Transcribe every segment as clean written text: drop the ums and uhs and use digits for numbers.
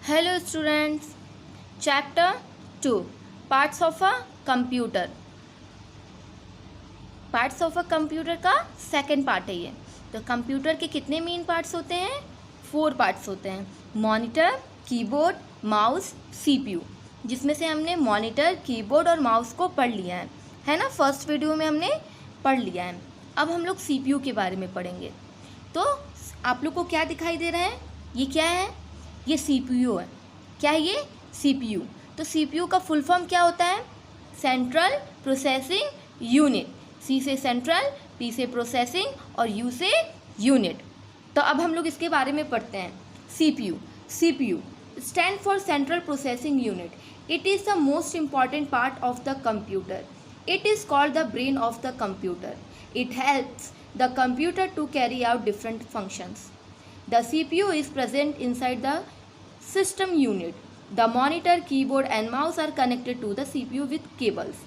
Hello students, chapter 2 parts of a computer. Parts of a computer का second part है ये। तो computer के कितने मेन पार्ट्स होते हैं? 4 पार्ट्स होते हैं। मॉनिटर, कीबोर्ड, माउस, सीपीयू, जिसमें से हमने मॉनिटर, कीबोर्ड और माउस को पढ़ लिया है ना। फर्स्ट वीडियो में हमने पढ़ लिया है। अब हम लोग सीपीयू के बारे में पढ़ेंगे। तो आप लोग को क्या दिखाई दे रहा है? ये क्या है? ये सीपीयू है। क्या है ये? सीपीयू। तो सीपीयू का फुल फॉर्म क्या होता है? Central processing unit. सी से सेंट्रल, पी से प्रोसेसिंग और यू से यूनिट। तो अब हम लोग इसके बारे में पढ़ते हैं। CPU stand for central processing unit. It is the most important part of the computer. It is called the brain of the computer. It helps the computer to carry out different functions. The CPU is present inside the system unit. The monitor, keyboard and mouse are connected to the CPU with cables.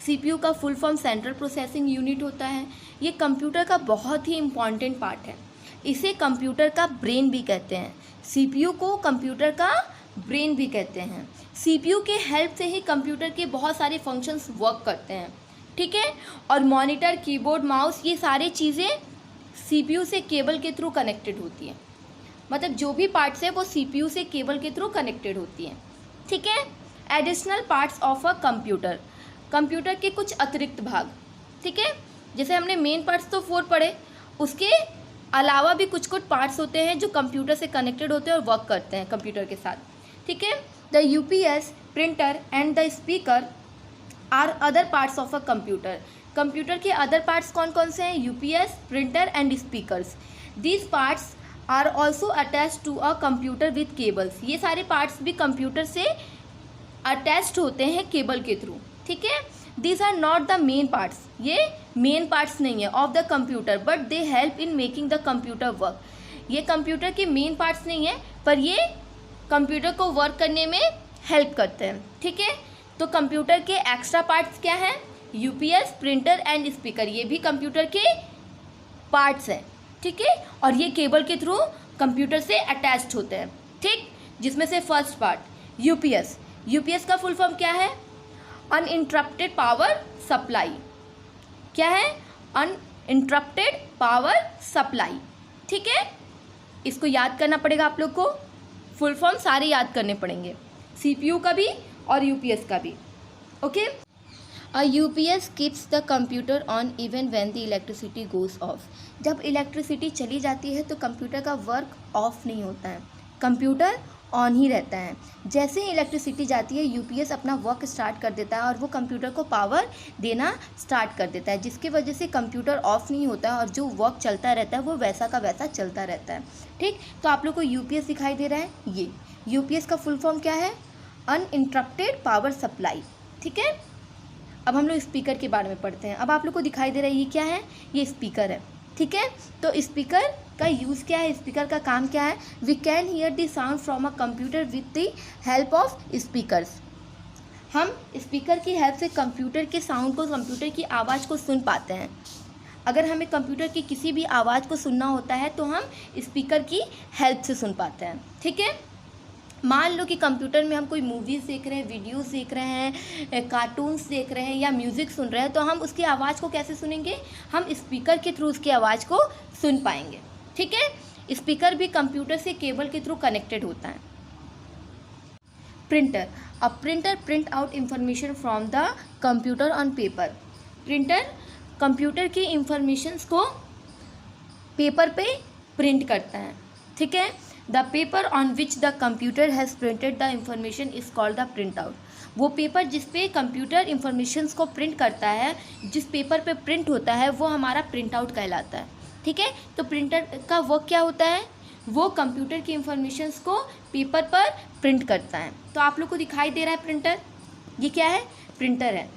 CPU का full form central processing unit होता है। ये computer का बहुत ही important part है। इसे computer का brain भी कहते हैं। CPU को कंप्यूटर का ब्रेन भी कहते हैं। CPU के हेल्प से ही कंप्यूटर के बहुत सारे फंक्शंस वर्क करते हैं, ठीक है। और मॉनिटर, कीबोर्ड, माउस, ये सारी चीज़ें CPU से केबल के थ्रू कनेक्टेड होती हैं। मतलब जो भी पार्ट्स है वो CPU से केबल के थ्रू कनेक्टेड होती हैं, ठीक है। Additional parts of a computer, computer के कुछ अतिरिक्त भाग, ठीक है। जैसे हमने मेन पार्ट्स तो 4 पढ़े, उसके अलावा भी कुछ कुछ पार्ट्स होते हैं जो कंप्यूटर से कनेक्टेड होते हैं और वर्क करते हैं कंप्यूटर के साथ, ठीक है। The UPS, printer and the speaker are other parts of a computer. Computer के अदर पार्ट्स कौन कौन से हैं? UPS, printer and speakers. These parts are also attach to a computer with cables. ये सारे पार्ट्स भी कंप्यूटर से attached होते हैं केबल के थ्रू, ठीक है। These are not the main parts, ये मेन पार्ट्स नहीं है of the computer, but they help in making the computer work. ये कंप्यूटर के मेन पार्ट्स नहीं है, पर ये कंप्यूटर को वर्क करने में हेल्प करते हैं, ठीक है। तो कंप्यूटर के एक्स्ट्रा पार्ट्स क्या हैं? यूपीएस, प्रिंटर एंड स्पीकर, ये भी कंप्यूटर के पार्ट्स हैं, ठीक है। और ये केबल के थ्रू कंप्यूटर से अटैच्ड होते हैं, ठीक। जिसमें से फर्स्ट पार्ट यूपीएस। यूपीएस का फुल फॉर्म क्या है? Uninterrupted power supply. क्या है? अनइंटरप्टेड पावर सप्लाई, ठीक है। इसको याद करना पड़ेगा आप लोग को। फुल फॉर्म सारे याद करने पड़ेंगे, सीपीयू का भी और यूपीएस का भी, okay. A UPS keeps the computer on even when the electricity goes off. जब इलेक्ट्रिसिटी चली जाती है तो कंप्यूटर का वर्क ऑफ नहीं होता है, कंप्यूटर ऑन ही रहता है। जैसे ही इलेक्ट्रिसिटी जाती है यूपीएस अपना वर्क स्टार्ट कर देता है और वो कंप्यूटर को पावर देना स्टार्ट कर देता है, जिसकी वजह से कंप्यूटर ऑफ नहीं होता है और जो वर्क चलता रहता है वो वैसा का वैसा चलता रहता है, ठीक। तो आप लोग को यूपीएस दिखाई दे रहा है, ये यूपीएस का फुल फॉर्म क्या है? अनइंटरप्टेड पावर सप्लाई, ठीक है। अब हम लोग स्पीकर के बारे में पढ़ते हैं। अब आप लोग को दिखाई दे रहा है ये क्या है? ये स्पीकर है, ठीक है। तो स्पीकर का यूज़ क्या है? स्पीकर का काम क्या है? We can hear the sound from a computer with the help of speakers. हम स्पीकर की हेल्प से कंप्यूटर के साउंड को, कंप्यूटर की आवाज़ को सुन पाते हैं। अगर हमें कंप्यूटर की किसी भी आवाज़ को सुनना होता है तो हम स्पीकर की हेल्प से सुन पाते हैं, ठीक है। मान लो कि कंप्यूटर में हम कोई मूवीज़ देख रहे हैं, वीडियोस देख रहे हैं, कार्टून्स देख रहे हैं या म्यूज़िक सुन रहे हैं, तो हम उसकी आवाज़ को कैसे सुनेंगे? हम स्पीकर के थ्रू उसकी आवाज़ को सुन पाएंगे, ठीक है। स्पीकर भी कंप्यूटर से केबल के थ्रू कनेक्टेड होता है। Printer, a printer print out information from the computer on paper. Printer computer की इंफॉर्मेशंस को पेपर पे प्रिंट करता है, ठीक है। The paper on which the computer has printed the information is called the print out. वो paper जिस पे कंप्यूटर इंफॉर्मेशंस को प्रिंट करता है, जिस पेपर पे प्रिंट होता है, वो हमारा प्रिंट आउट कहलाता है, ठीक है। तो प्रिंटर का वर्क क्या होता है? वो कंप्यूटर की इंफॉर्मेशंस को पेपर पर प्रिंट करता है। तो आप लोग को दिखाई दे रहा है प्रिंटर, ये क्या है? प्रिंटर है।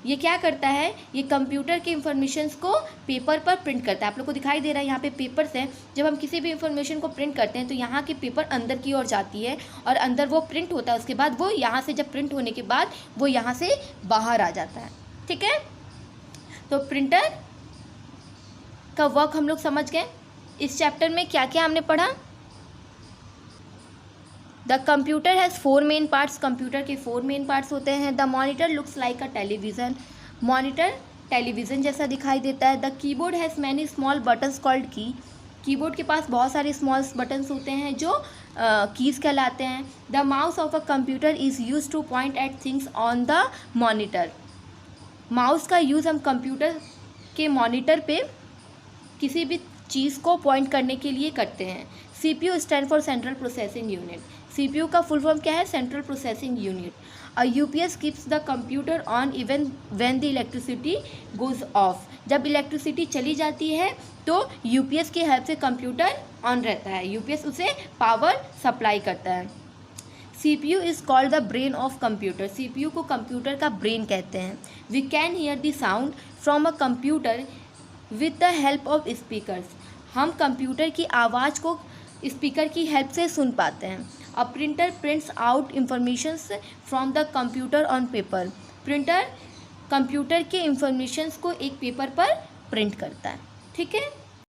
ये क्या करता है? ये कंप्यूटर के इंफॉर्मेशंस को पेपर पर प्रिंट करता है। आप लोग को दिखाई दे रहा है यहाँ पे पेपर्स हैं। जब हम किसी भी इंफॉर्मेशन को प्रिंट करते हैं तो यहाँ की पेपर अंदर की ओर जाती है और अंदर वो प्रिंट होता है। उसके बाद वो यहाँ से, जब प्रिंट होने के बाद वो यहाँ से बाहर आ जाता है, ठीक है। तो प्रिंटर का वर्क हम लोग समझ गए। इस चैप्टर में क्या क्या हमने पढ़ा? The computer has 4 main parts, computer के 4 मेन पार्ट्स होते हैं। The monitor looks like a television, monitor television जैसा दिखाई देता है। The keyboard has many small buttons called की, कीबोर्ड के पास बहुत सारे स्मॉल बटन्स होते हैं जो कीज़ कहलाते हैं। The mouse of a computer is use two point at things on the monitor, mouse का यूज़ हम कंप्यूटर के मॉनिटर पे किसी भी चीज़ को पॉइंट करने के लिए करते हैं। CPU stand for central processing unit, CPU का फुल फॉर्म क्या है? Central processing unit. A UPS keeps the computer on even when the electricity goes of, जब इलेक्ट्रिसिटी चली जाती है तो UPS की हेल्प से कंप्यूटर ऑन रहता है, UPS उसे पावर सप्लाई करता है। CPU is called the brain of computer, CPU को कंप्यूटर का ब्रेन कहते हैं। We can hear the sound from a computer with the help of speakers, हम कंप्यूटर की आवाज़ को स्पीकर की हेल्प से सुन पाते हैं। A printer prints out informations from the computer on paper, printer computer के इंफॉर्मेशंस को एक पेपर पर प्रिंट करता है। ठीक है।